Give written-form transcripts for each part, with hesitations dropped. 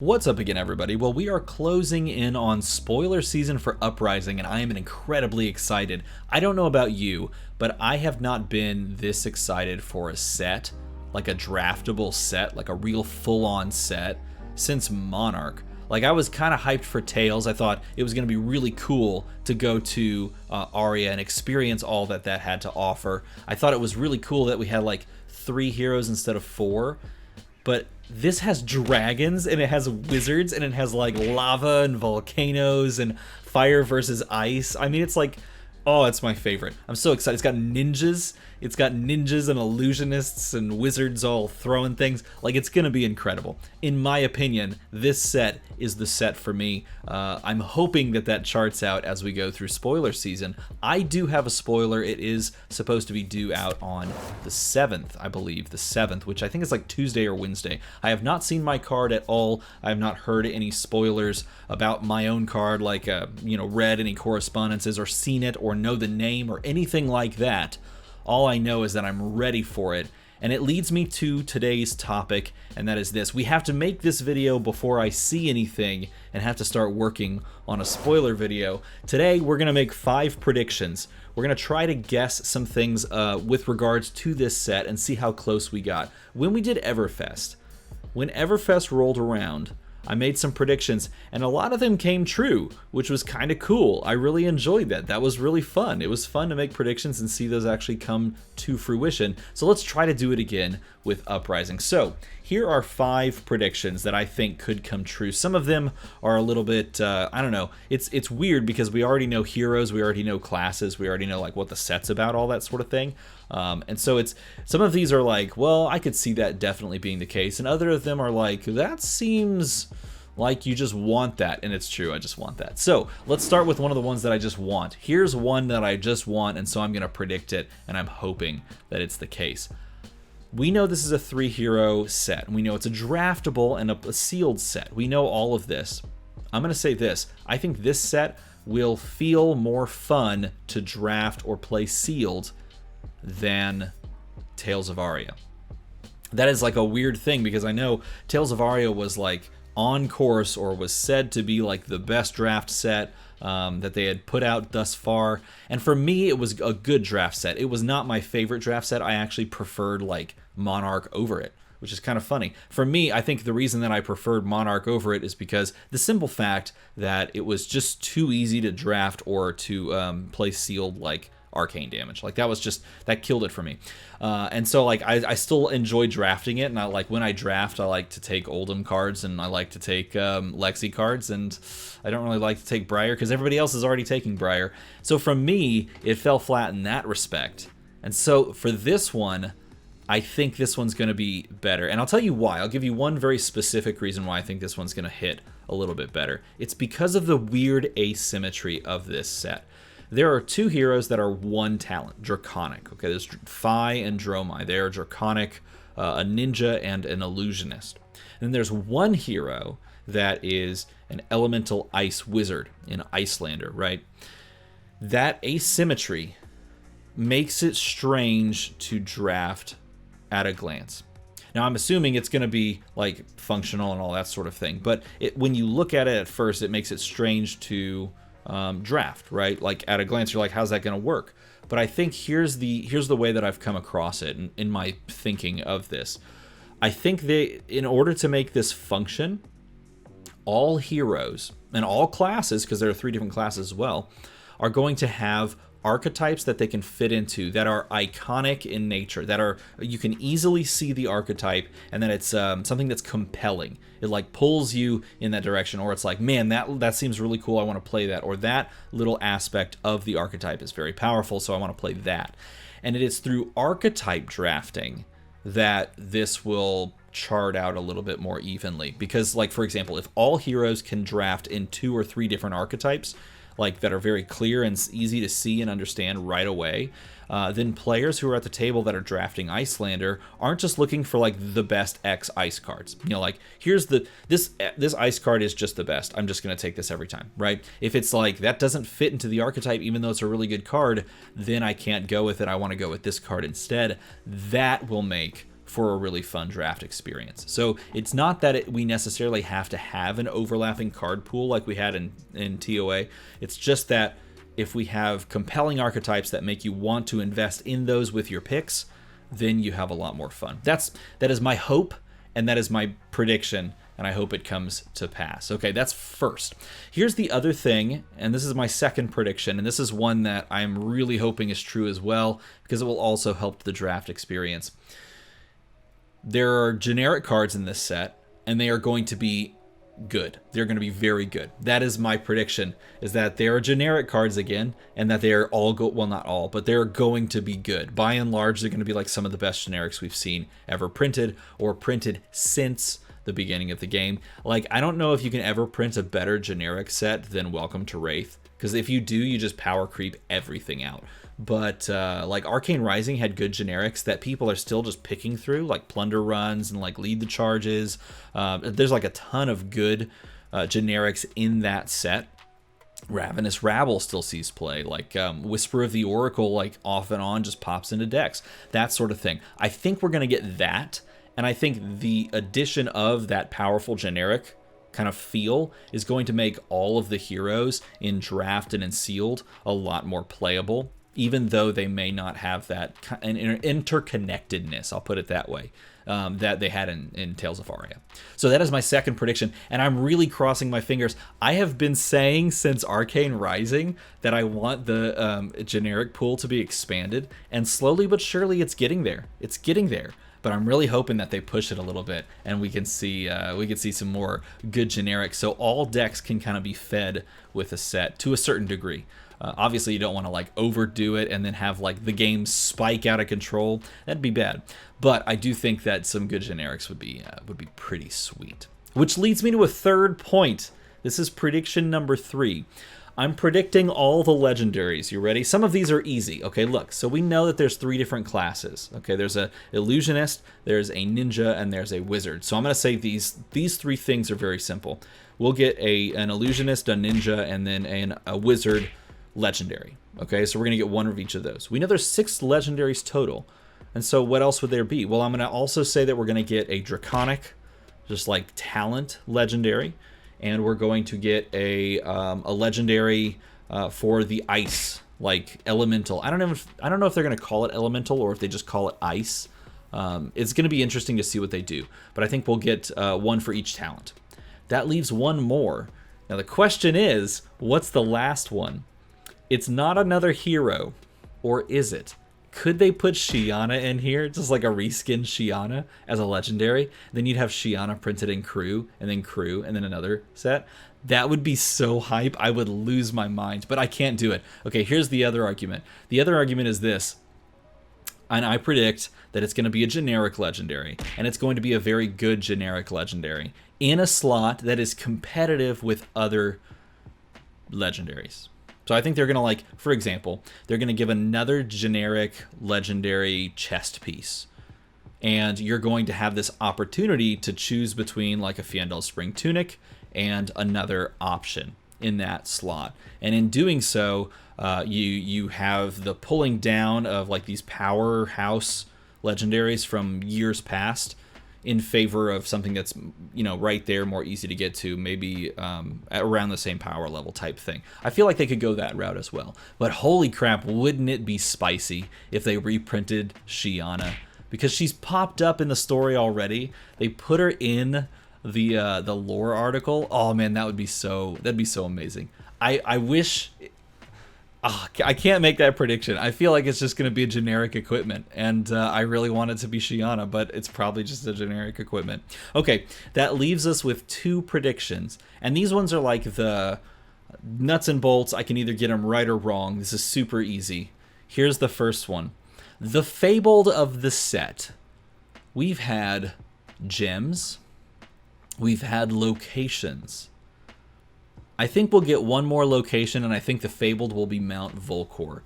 What's up again, everybody? Well, we are closing in on spoiler season for Uprising, and I am incredibly excited. I don't know about you, but I have not been this excited for a set, like a draftable set, like a real full-on set, since Monarch. Like, I was kind of hyped for Tales. I thought it was going to be really cool to go to Aria and experience all that that had to offer. I thought it was really cool that we had like 3 heroes instead of 4. But this has dragons, and it has wizards, and it has like lava and volcanoes and fire versus ice. I mean, it's like, oh, it's my favorite. I'm so excited. It's got ninjas. It's got ninjas and illusionists and wizards all throwing things. Like, it's gonna be incredible. In my opinion, this set is the set for me. I'm hoping that that charts out as we go through spoiler season. I do have a spoiler. It is supposed to be due out on the 7th, I believe, the 7th, which I think is like Tuesday or Wednesday. I have not seen my card at all. I have not heard any spoilers about my own card, like read any correspondences or seen it or know the name or anything like that. All I know is that I'm ready for it, and it leads me to today's topic, and that is this. We have to make this video before I see anything and have to start working on a spoiler video. Today, we're going to make 5 predictions. We're going to try to guess some things with regards to this set and see how close we got. When we did Everfest, when Everfest rolled around, I made some predictions, and a lot of them came true, which was kind of cool. I really enjoyed that. That was really fun. It was fun to make predictions and see those actually come to fruition. So let's try to do it again with Uprising. So here are 5 predictions that I think could come true. Some of them are a little bit, I don't know. It's weird because we already know heroes, we already know classes, we already know like what the set's about, all that sort of thing. And so it's, some of these are like, well, I could see that definitely being the case, and other of them are like, that seems like you just want that, and it's true, I just want that. So let's start with one of the ones that I just want. Here's one that I just want, and so I'm gonna predict it, and I'm hoping that it's the case. We know this is a 3-hero set, and we know it's a draftable and a sealed set. We know all of this. I'm gonna say this, I think this set will feel more fun to draft or play sealed than Tales of Aria. That is like a weird thing, because I know Tales of Aria was like on course, or was said to be like the best draft set that they had put out thus far, and for me it was a good draft set. It was not my favorite draft set. I actually preferred like Monarch over it, which is kind of funny. For me, I think the reason that I preferred Monarch over it is because the simple fact that it was just too easy to draft or to play sealed like arcane damage. Like, that was just, that killed it for me. And so like I still enjoy drafting it, and I like, when I draft, I like to take Oldhim cards, and I like to take Lexi cards, and I don't really like to take Briar because everybody else is already taking Briar. So for me, it fell flat in that respect. And so for this one, I think this one's going to be better, and I'll tell you why. I'll give you one very specific reason why I think this one's going to hit a little bit better. It's because of the weird asymmetry of this set. There are 2 heroes that are 1 talent, Draconic. Okay, there's Phi and Dromai. They are Draconic, a ninja, and an illusionist. And then there's 1 hero that is an elemental ice wizard, an Icelander, right? That asymmetry makes it strange to draft at a glance. Now, I'm assuming it's going to be like functional and all that sort of thing, but when you look at it at first, it makes it strange to draft, right? Like, at a glance, you're like, how's that going to work? But I think here's the way that I've come across it in my thinking of this. I think in order to make this function, all heroes and all classes, because there are 3 different classes as well, are going to have archetypes that they can fit into, that are iconic in nature, that are, you can easily see the archetype, and that it's something that's compelling. It like pulls you in that direction, or it's like, man, that seems really cool, I want to play that, or that little aspect of the archetype is very powerful, so I want to play that. And it is through archetype drafting that this will chart out a little bit more evenly, because, like, for example, if all heroes can draft in 2 or 3 different archetypes, like, that are very clear and easy to see and understand right away, then players who are at the table that are drafting Icelander aren't just looking for like the best X ice cards. You know, like, here's this ice card is just the best, I'm just gonna take this every time, right? If it's like that doesn't fit into the archetype, even though it's a really good card, then I can't go with it, I want to go with this card instead. That will make for a really fun draft experience. So it's not that we necessarily have to have an overlapping card pool like we had in TOA. It's just that if we have compelling archetypes that make you want to invest in those with your picks, then you have a lot more fun. That is my hope, and that is my prediction, and I hope it comes to pass. Okay, that's first. Here's the other thing, and this is my second prediction, and this is one that I'm really hoping is true as well, because it will also help the draft experience. There are generic cards in this set, and they are going to be good. They're going to be very good. That is my prediction, is that there are generic cards again, and that they are all well, not all, but they're going to be good. By and large, they're going to be like some of the best generics we've seen ever printed, or printed since the beginning of the game. Like, I don't know if you can ever print a better generic set than Welcome to Wraith, because if you do, you just power creep everything out. But like Arcane Rising had good generics that people are still just picking through, like Plunder Runs and like Lead the Charges. There's like a ton of good generics in that set. Ravenous Rabble still sees play. Like Whisper of the Oracle, like off and on, just pops into decks. That sort of thing. I think we're going to get that. And I think the addition of that powerful generic kind of feel is going to make all of the heroes in Draft and in Sealed a lot more playable, even though they may not have that interconnectedness, I'll put it that way, that they had in Tales of Aria. So that is my second prediction, and I'm really crossing my fingers. I have been saying since Arcane Rising that I want the generic pool to be expanded, and slowly but surely it's getting there. It's getting there. But I'm really hoping that they push it a little bit, and we can see some more good generics, so all decks can kind of be fed with a set to a certain degree. Obviously, you don't want to like overdo it and then have like the game spike out of control. That'd be bad. But I do think that some good generics would be pretty sweet. Which leads me to a third point. This is prediction number 3. I'm predicting all the legendaries. You ready? Some of these are easy. Okay, look. So we know that there's 3 different classes. Okay, there's a illusionist, there's a ninja, and there's a wizard. So I'm going to say these 3 things are very simple. We'll get an illusionist, a ninja, and then a wizard legendary. Okay, so we're going to get 1 of each of those. We know there's 6 legendaries total. And so what else would there be? Well, I'm going to also say that we're going to get a draconic, just like talent legendary. And we're going to get a legendary for the ice, like elemental. I don't know if they're going to call it elemental or if they just call it ice. It's going to be interesting to see what they do. But I think we'll get 1 for each talent. That leaves 1 more. Now the question is, what's the last one? It's not another hero, or is it? Could they put Shiana in here, just like a reskin Shiana as a legendary? Then you'd have Shiana printed in crew, and then another set. That would be so hype. I would lose my mind, but I can't do it. Okay, here's the other argument. The other argument is this, and I predict that it's going to be a generic legendary, and it's going to be a very good generic legendary in a slot that is competitive with other legendaries. So I think they're going to, like, for example, they're going to give another generic legendary chest piece. And you're going to have this opportunity to choose between, like, a Fiandel Spring Tunic and another option in that slot. And in doing so, you have the pulling down of, like, these powerhouse legendaries from years past in favor of something that's, you know, right there, more easy to get to, maybe around the same power level type thing. I feel like they could go that route as well. But holy crap, wouldn't it be spicy if they reprinted Shiana? Because she's popped up in the story already. They put her in the lore article. Oh man, that'd be so amazing. I wish. I can't make that prediction. I feel like it's just going to be a generic equipment, and I really want it to be Shiana, but it's probably just a generic equipment. Okay, that leaves us with 2 predictions, and these ones are like the nuts and bolts. I can either get them right or wrong. This is super easy. Here's the first one. The Fabled of the set. We've had gems. We've had locations. I think we'll get 1 more location, and I think the Fabled will be Mount Volcor.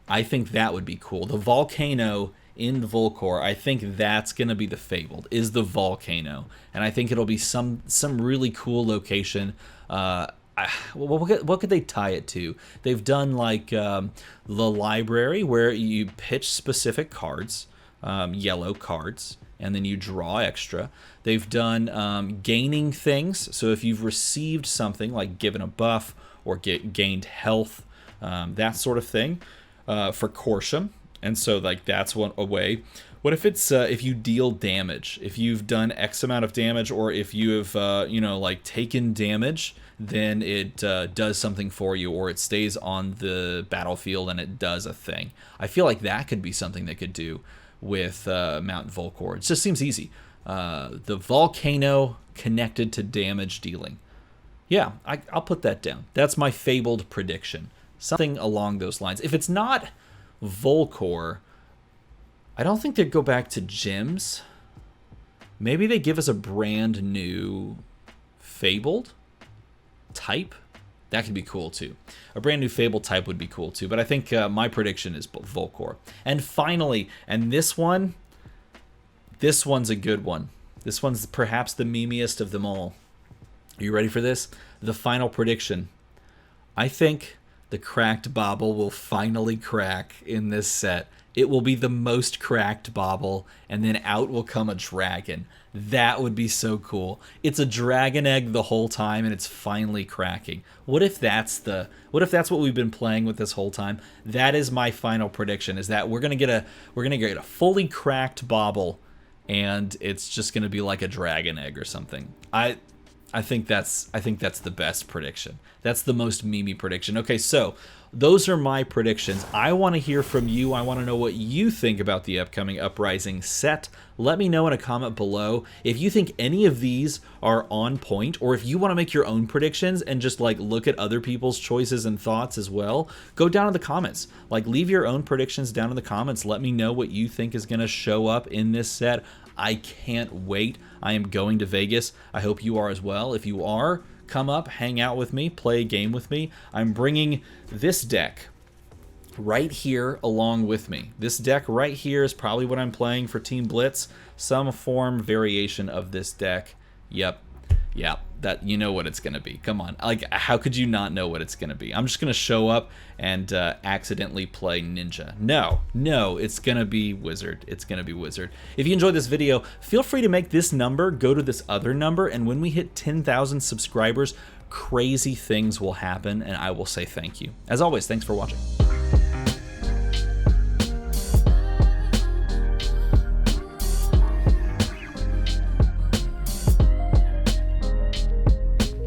I think that would be cool. The volcano in Volcor, I think that's going to be the Fabled, is the volcano. And I think it'll be some really cool location. What could they tie it to? They've done, like, the library, where you pitch specific cards, yellow cards, and then you draw extra. They've done gaining things. So if you've received something like given a buff or gained health, that sort of thing, for Corsham. And so like that's a way. What if it's if you deal damage? If you've done X amount of damage, or if you have like taken damage, then it does something for you, or it stays on the battlefield and it does a thing. I feel like that could be something they could do with Mount Volcor. It just seems easy. The volcano connected to damage dealing. Yeah, I'll put that down. That's my Fabled prediction. Something along those lines. If it's not Volcor, I don't think they'd go back to gems. Maybe they give us a brand new Fabled type. That could be cool too. A brand new Fabled type would be cool too. But I think my prediction is Volcor. And finally, and this one's a good one. This one's perhaps the memeiest of them all. Are you ready for this? The final prediction. I think the cracked bauble will finally crack in this set. It will be the most cracked bauble, and then out will come a dragon. That would be so cool. It's a dragon egg the whole time, and it's finally cracking. What if that's what we've been playing with this whole time? That is my final prediction. Is that we're gonna get a fully cracked bauble, and it's just gonna be like a dragon egg or something. I think that's the best prediction. That's the most memey prediction. Okay, so those are my predictions. I want to hear from you. I want to know what you think about the upcoming Uprising set. Let me know in a comment below if you think any of these are on point, or if you want to make your own predictions and just like look at other people's choices and thoughts as well. Go down in the comments. Like, leave your own predictions down in the comments. Let me know what you think is going to show up in this set. I can't wait. I am going to Vegas. I hope you are as well. If you are, come up, hang out with me, play a game with me. I'm bringing this deck right here along with me. This deck right here is probably what I'm playing for Team Blitz. Some form variation of this deck. Yep. That, you know what it's going to be. Come on. Like, how could you not know what it's going to be? I'm just going to show up and accidentally play Ninja. No, it's going to be Wizard. It's going to be Wizard. If you enjoyed this video, feel free to make this number go to this other number, and when we hit 10,000 subscribers, crazy things will happen, and I will say thank you. As always, thanks for watching.